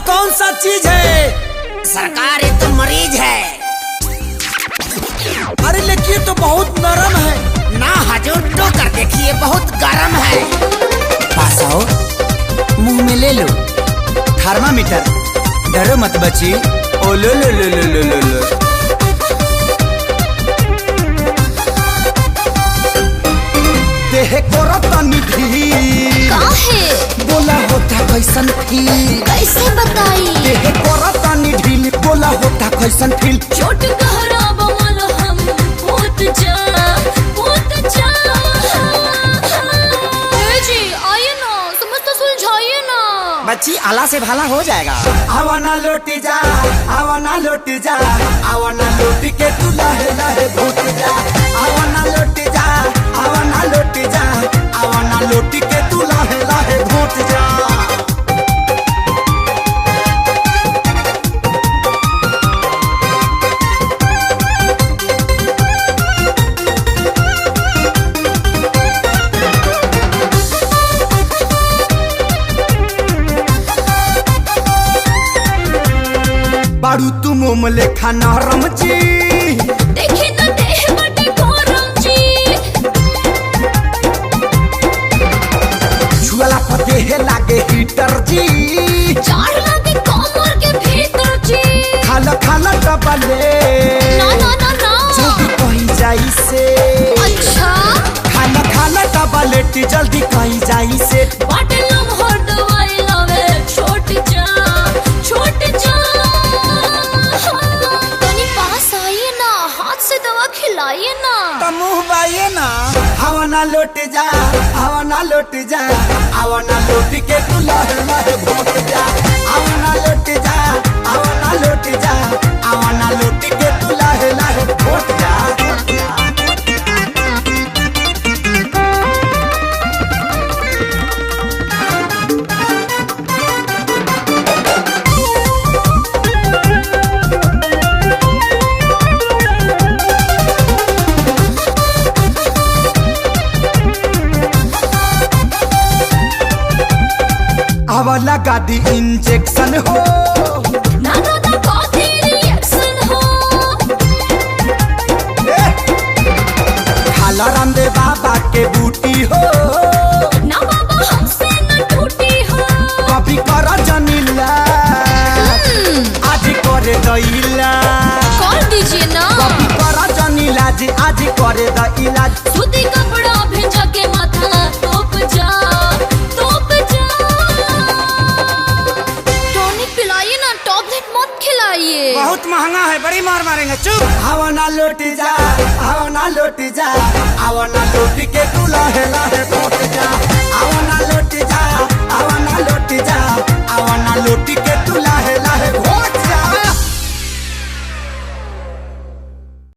कौन सा चीज है? सरकार ये तो मरीज है। अरे लेकिन तो बहुत नरम है। ना हजूर, तो कर देखिए बहुत गर्म है। पास आओ, मुंह में ले लो थर्मामीटर। डरो मत बची। ओ लो लो लो लो लो लो लो। देह को रतनी थी काहे? बोला होता कैसन फील? कैसे बताई? देह को रतनी ढील, बोला होता कैसन फील? चोट गहरा बमल हम पोत जा जी आइए ना, समझ सुलझाइए ना। बच्ची आला से भाला हो जाएगा। आवाना लौटी जा, आवाना लौटी जा, आवाना लौटी के तू लहे लहे भूत जा। आवाना लौटी जा, आवाना लौटी जा, आवाना लौटी के तू लहे लहे भूत जा। बारू तू मोम लेखा नरम जी, देखी तो देह बटे गरम जी। छुआला पर देह लागे हीटर जी। चार लागे कमर के भीतर जी। खाला खाला डबले ना ना ना ना। जल्दी कहीं जाई से। अच्छा खाला खाला डबलेटी जल्दी कहीं जाई से। बाटे लम्हर दवाई लावे छोट जा छोट जा। तनी पास आइए ना, हाथ से दवा खिलाइए ना। तो मुँह बाइए ना। आवाना लौट जा, आवाना लौट जा, आवाना लौट के तू लहे लहे भूत जा। आवाना लौट जा, आवाना लौट जा, आवाना लौट के तू लहे लहे भूत जा। आवाला गादी इंजेक्शन हो। ना ना ना कॉफी रिएक्शन हो। खाला रामदेव बाबा के बूटी हो। ना बाबा हमसे न टूटी हो। कभी कर जनीला, आज करे दैला। कर दीजिए ना। कभी कर जनीला जी, आज करे द इलाज। सूती कपड़ा भेजा के माथा तोप जा तोप जा। टॉनिक पिलाइए ना, टॉबलेट मत खिलाइए। बहुत महंगा है, बड़ी मार मारेंगे। चुप। आवाना लौट जा, आवाना लौट जा, आवाना लौट के तू लहे